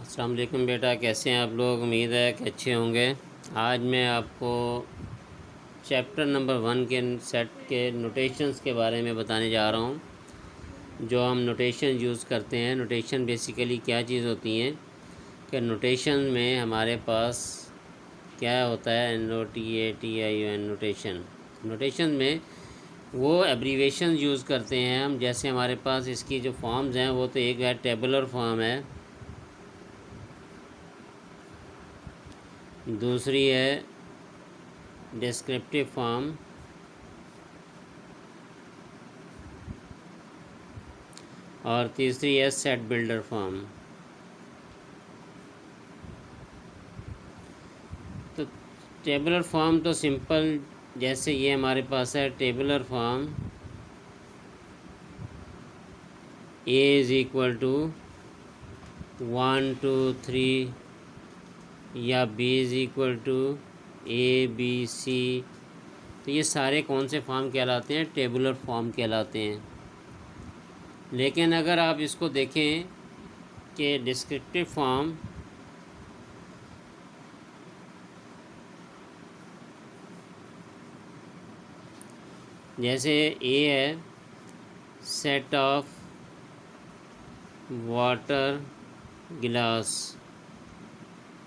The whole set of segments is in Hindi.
अस्सलाम वालेकुम बेटा, कैसे हैं आप लोग। उम्मीद है कि अच्छे होंगे। आज मैं आपको चैप्टर नंबर 1 के सेट के नोटेशंस के बारे में बताने जा रहा हूँ। जो हम नोटेशन यूज़ करते हैं, नोटेशन बेसिकली क्या चीज़ होती हैं कि नोटेशन में हमारे पास क्या होता है, NOTATION नोटेशन। नोटेशन में वो एब्रीवेशन यूज़ करते हैं हम। जैसे हमारे पास इसकी जो फॉर्म्स हैं वो तो एक है टेबुलर फॉर्म है, दूसरी है डिस्क्रिप्टिव फॉर्म, और तीसरी है सेट बिल्डर फॉर्म। तो टेबुलर फॉर्म तो सिंपल, जैसे ये हमारे पास है tabular form A is equal to 1 2 3 या B is equal to ABC। तो ये सारे कौन से फॉर्म कहलाते हैं? टेबुलर फॉर्म कहलाते हैं। लेकिन अगर आप इसको देखें कि डिस्क्रिप्टिव फॉर्म जैसे A है सेट ऑफ वाटर गिलास,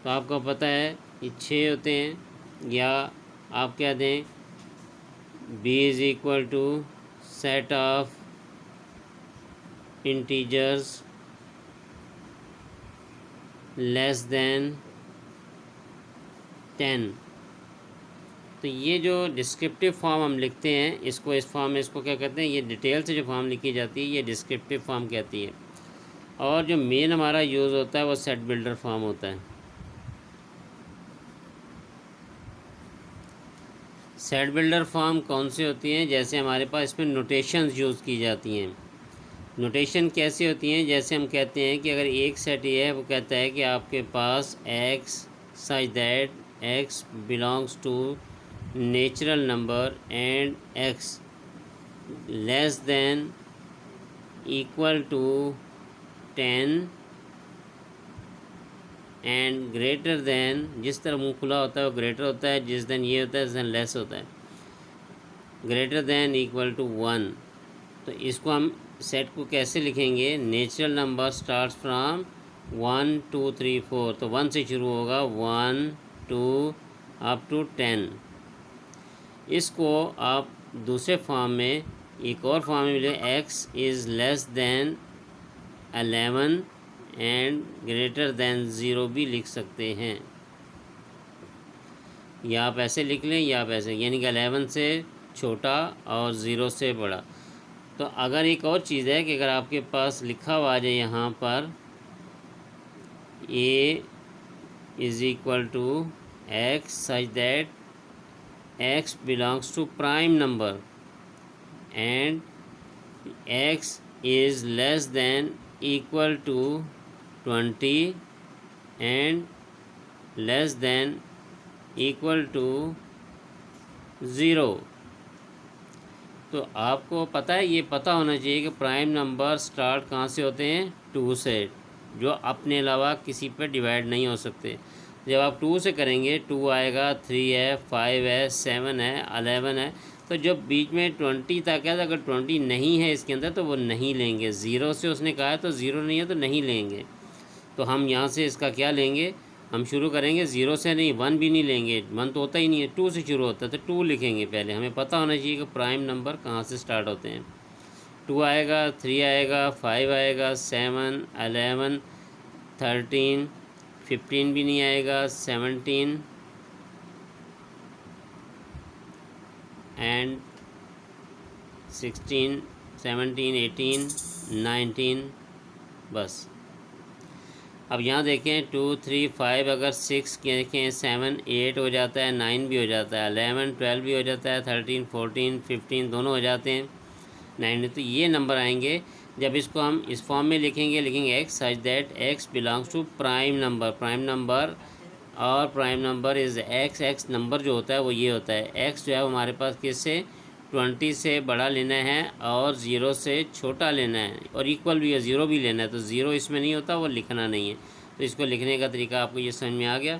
तो आपको पता है ये 6 होते हैं। या आप क्या दें, B is equal to set of integers less than 10। तो ये जो डिस्क्रिप्टिव फॉर्म हम लिखते हैं, इसको इस फॉर्म में इसको क्या कहते हैं, ये डिटेल से जो फॉर्म लिखी जाती है ये डिस्क्रिप्टिव फॉर्म कहती है। और जो मेन हमारा यूज़ होता है वो सेट बिल्डर फॉर्म होता है। सेट बिल्डर फॉर्म कौन सी होती हैं? जैसे हमारे पास इसमें नोटेशंस यूज़ की जाती हैं। नोटेशन कैसी होती हैं? जैसे हम कहते हैं कि अगर एक सेट ये है, वो कहता है कि आपके पास x such that x belongs to natural number and x less than equal to 10 and greater than, जिस तरह मुंह खुला होता है वो ग्रेटर होता है, जिस दिन ये होता है उस दिन लेस होता है, ग्रेटर देन इक्वल टू 1। तो इसको हम सेट को कैसे लिखेंगे? नेचुरल नंबर स्टार्ट फ्रॉम 1 2 3 4, तो 1 से शुरू होगा, 1 2 अप टू 10। इसको आप दूसरे फॉर्म में, एक और फॉर्म में मिले, x is less then 11 and greater then 0 भी लिख सकते हैं। या आप ऐसे लिख लें या आप ऐसे, यानी कि 11 से छोटा और 0 से बड़ा। तो अगर एक और चीज़ है कि अगर आपके पास लिखा हुआ आ जाए यहाँ पर A is equal to x such that x belongs to prime number and x is less than equal to 20 and less than equal to 0। तो आपको पता है, ये पता होना चाहिए कि प्राइम नंबर स्टार्ट कहाँ से होते हैं? 2 से, जो अपने अलावा किसी पर डिवाइड नहीं हो सकते। जब आप 2 से करेंगे, 2 आएगा, 3 है, 5 है, 7 है, 11 है। तो जब बीच में 20 तक है, तो अगर 20 नहीं है इसके अंदर तो वो नहीं लेंगे। 0 से उसने कहा है तो 0 नहीं है तो नहीं लेंगे। तो हम यहाँ से इसका क्या लेंगे? हम शुरू करेंगे 0 से, नहीं 1 भी नहीं लेंगे, 1 तो होता ही नहीं है, 2 से शुरू होता है, तो 2 लिखेंगे पहले। हमें पता होना चाहिए कि प्राइम नंबर कहाँ से स्टार्ट होते हैं। 2 आएगा, 3 आएगा, 5 आएगा, 7 11 13 15 भी नहीं आएगा, 17 एंड 16 17 18 19, बस। अब यहाँ देखें 2 3 5, अगर 6 देखें, 7 8 हो जाता है, 9 भी हो जाता है, 11 12 भी हो जाता है, 13 14 15 दोनों हो जाते हैं, 9। तो ये नंबर आएंगे जब इसको हम इस फॉर्म में लिखेंगे x such that x belongs to prime number. Prime number और prime number is x number जो होता है वो ये होता है। x जो है हमारे पास किससे? 20 से बड़ा लेना है और 0 से छोटा लेना है, और इक्वल भी है, 0 भी लेना है। तो 0 इसमें नहीं होता, वो लिखना नहीं है। तो इसको लिखने का तरीका आपको ये समझ में आ गया।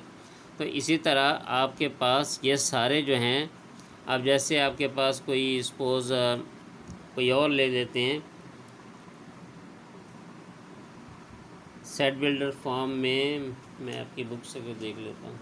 तो इसी तरह आपके पास ये सारे जो हैं, अब जैसे आपके पास कोई सपोज़ कोई और ले लेते हैं, सेट बिल्डर फॉर्म में मैं आपकी बुक से कुछ देख लेता हूँ।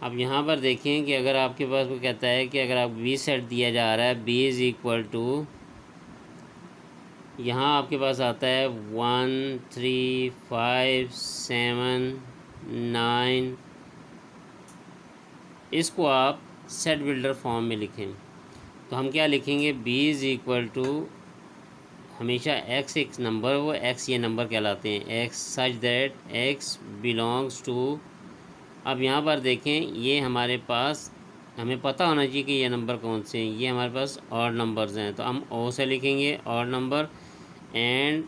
अब यहाँ पर देखें कि अगर आपके पास वो कहता है कि अगर आप बी सेट दिया जा रहा है, बी इज़ इक्वल टू, यहाँ आपके पास आता है 1 3 5 7 9, इसको आप सेट बिल्डर फॉर्म में लिखें। तो हम क्या लिखेंगे, बी इज़ इक्वल टू, हमेशा एक्स एक नंबर हो, एक्स ये नंबर कहलाते हैं, X such that X belongs to. अब यहाँ पर देखें, ये हमारे पास, हमें पता होना चाहिए कि ये नंबर कौन से हैं। ये हमारे पास ऑड नंबर्स हैं, तो हम ओ से लिखेंगे odd number. And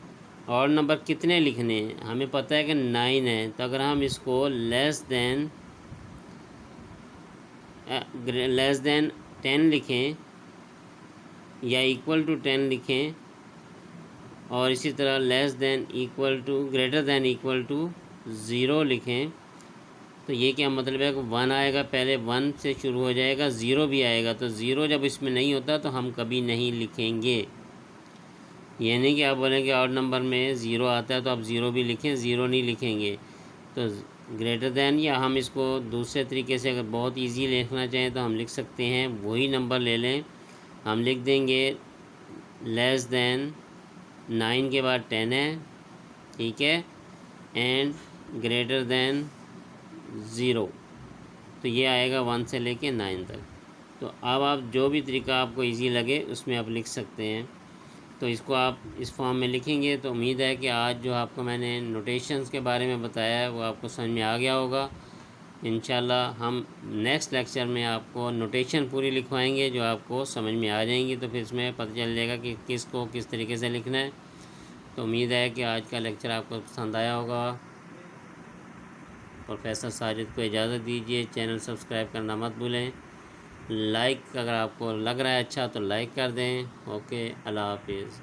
odd number कितने लिखने हैं, हमें पता है कि 9 है, तो अगर हम इसको लेस देन 10 लिखें या इक्वल टू 10 लिखें, और इसी तरह less than equal to, greater than equal to 0 लिखें, तो ये क्या मतलब है कि 1 आएगा, पहले 1 से शुरू हो जाएगा, 0 भी आएगा। तो 0 जब इसमें नहीं होता तो हम कभी नहीं लिखेंगे। ये नहीं कि आप बोलेंगे ऑड नंबर में 0 आता है तो आप 0 भी लिखें, 0 नहीं लिखेंगे। तो ग्रेटर दैन, या हम इसको दूसरे तरीके से अगर बहुत इजी लिखना चाहें तो हम लिख सकते हैं, वही नंबर ले लें, हम लिख देंगे लेस दैन 9 के बाद 10 है, ठीक है, एंड ग्रेटर दैन 0, तो ये आएगा 1 से लेके 9 तक। तो अब आप जो भी तरीका आपको इजी लगे उसमें आप लिख सकते हैं। तो इसको आप इस फॉर्म में लिखेंगे। तो उम्मीद है कि आज जो आपको मैंने नोटेशंस के बारे में बताया है वो आपको समझ में आ गया होगा। इंशाल्लाह हम नेक्स्ट लेक्चर में आपको नोटेशन पूरी लिखवाएंगे जो आपको समझ में आ जाएंगी, तो फिर इसमें पता चल जाएगा कि किसको किस तरीके से लिखना है। तो उम्मीद है कि आज का लेक्चर आपको पसंद आया होगा। प्रोफेसर साजिद को इजाज़त दीजिए। चैनल सब्सक्राइब करना मत भूलें। लाइक, अगर आपको लग रहा है अच्छा तो लाइक कर दें। ओके, अल्लाह हाफिज़।